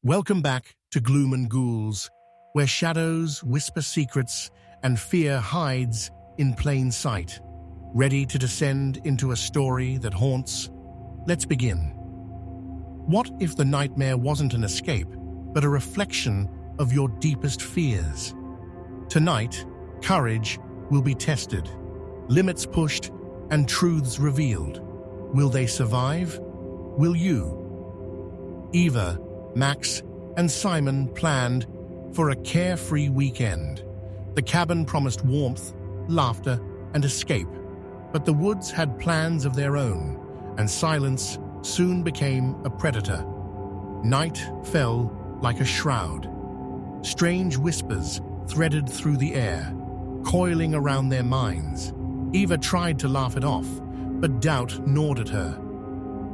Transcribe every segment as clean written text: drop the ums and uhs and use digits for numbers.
Welcome back to Gloom Ghouls, where shadows whisper secrets and fear hides in plain sight. Ready to descend into a story that haunts? Let's begin. What if the nightmare wasn't an escape, but a reflection of your deepest fears? Tonight, courage will be tested, limits pushed, and truths revealed. Will they survive? Will you? Eva, Max, and Simon planned for a carefree weekend. The cabin promised warmth, laughter, and escape. But the woods had plans of their own, and silence soon became a predator. Night fell like a shroud. Strange whispers threaded through the air, coiling around their minds. Eva tried to laugh it off, but doubt gnawed at her.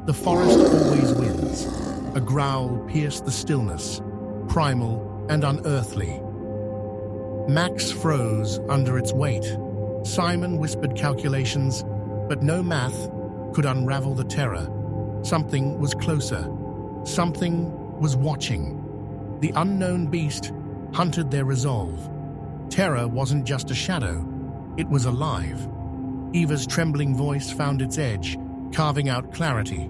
The forest always wins. A growl pierced the stillness, primal and unearthly. Max froze under its weight. Simon whispered calculations, but no math could unravel the terror. Something was closer. Something was watching. The unknown beast hunted their resolve. Terror wasn't just a shadow, it was alive. Eva's trembling voice found its edge, carving out clarity.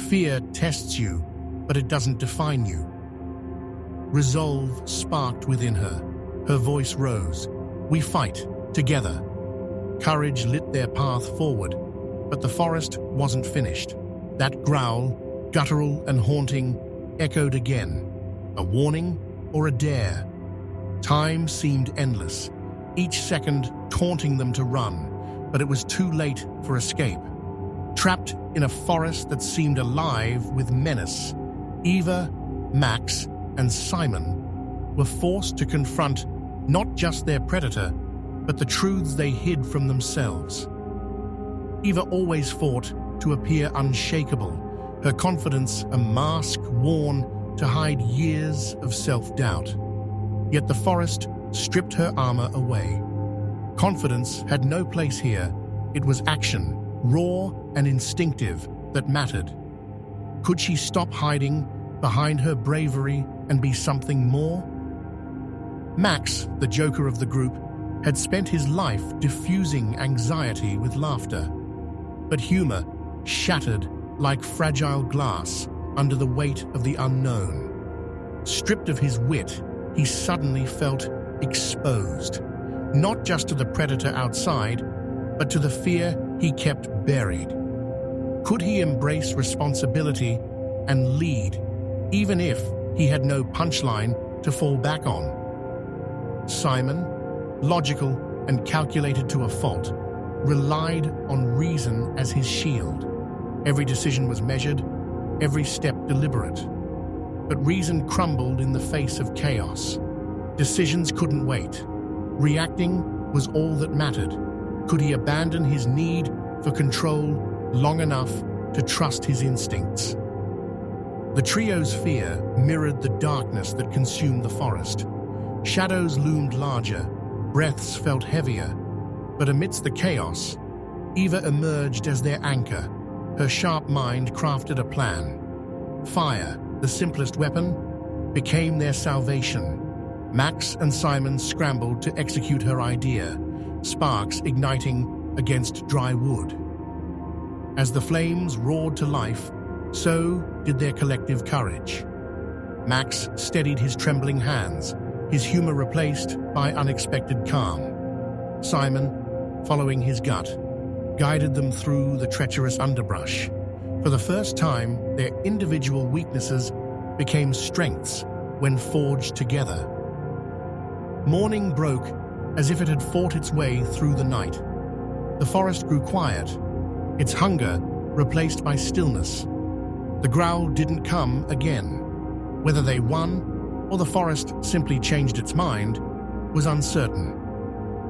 Fear tests you, but it doesn't define you. Resolve sparked within her. Her voice rose. We fight, together. Courage lit their path forward, but the forest wasn't finished. That growl, guttural and haunting, echoed again. A warning or a dare? Time seemed endless, each second taunting them to run, but it was too late for escape. Trapped in a forest that seemed alive with menace, Eva, Max, and Simon were forced to confront not just their predator, but the truths they hid from themselves. Eva always fought to appear unshakable, her confidence a mask worn to hide years of self-doubt. Yet the forest stripped her armor away. Confidence had no place here. It was action, raw and instinctive, that mattered. Could she stop hiding behind her bravery and be something more? Max, the joker of the group, had spent his life diffusing anxiety with laughter. But humor shattered like fragile glass under the weight of the unknown. Stripped of his wit, he suddenly felt exposed, not just to the predator outside, but to the fear he kept buried. Could he embrace responsibility and lead, even if he had no punchline to fall back on? Simon, logical and calculated to a fault, relied on reason as his shield. Every decision was measured, every step deliberate. But reason crumbled in the face of chaos. Decisions couldn't wait. Reacting was all that mattered. Could he abandon his need for control long enough to trust his instincts? The trio's fear mirrored the darkness that consumed the forest. Shadows loomed larger, breaths felt heavier, but amidst the chaos, Eva emerged as their anchor. Her sharp mind crafted a plan. Fire, the simplest weapon, became their salvation. Max and Simon scrambled to execute her idea, sparks igniting against dry wood. As the flames roared to life, so did their collective courage. Max steadied his trembling hands, his humor replaced by unexpected calm. Simon, following his gut, guided them through the treacherous underbrush. For the first time, their individual weaknesses became strengths when forged together. Morning broke as if it had fought its way through the night. The forest grew quiet, its hunger replaced by stillness. The growl didn't come again. Whether they won or the forest simply changed its mind was uncertain.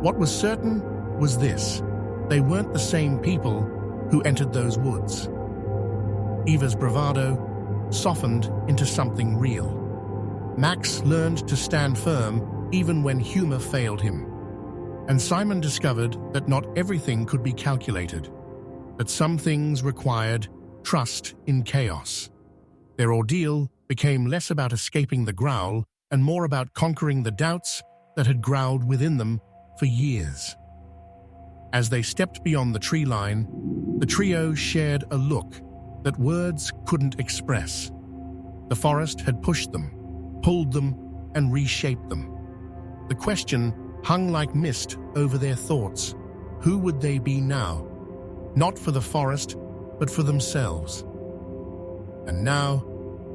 What was certain was this: they weren't the same people who entered those woods. Eva's bravado softened into something real. Max learned to stand firm even when humor failed him. And Simon discovered that not everything could be calculated, that some things required trust in chaos. Their ordeal became less about escaping the growl and more about conquering the doubts that had growled within them for years. As they stepped beyond the tree line, the trio shared a look that words couldn't express. The forest had pushed them, pulled them, and reshaped them. The question hung like mist over their thoughts. Who would they be now? Not for the forest, but for themselves. And now,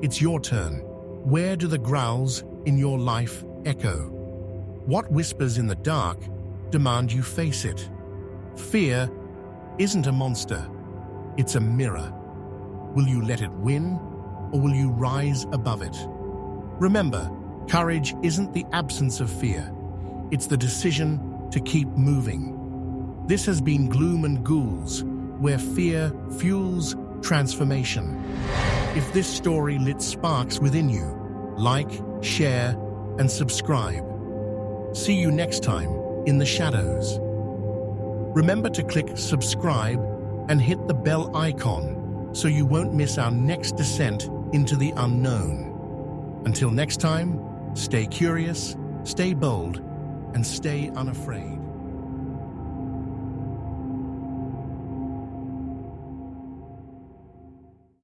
it's your turn. Where do the growls in your life echo? What whispers in the dark demand you face it? Fear isn't a monster, it's a mirror. Will you let it win, or will you rise above it? Remember, courage isn't the absence of fear, it's the decision to keep moving. This has been Gloom Ghouls, where fear fuels transformation. If this story lit sparks within you, like, share, and subscribe. See you next time in the shadows. Remember to click subscribe and hit the bell icon so you won't miss our next descent into the unknown. Until next time, stay curious, stay bold, and stay unafraid.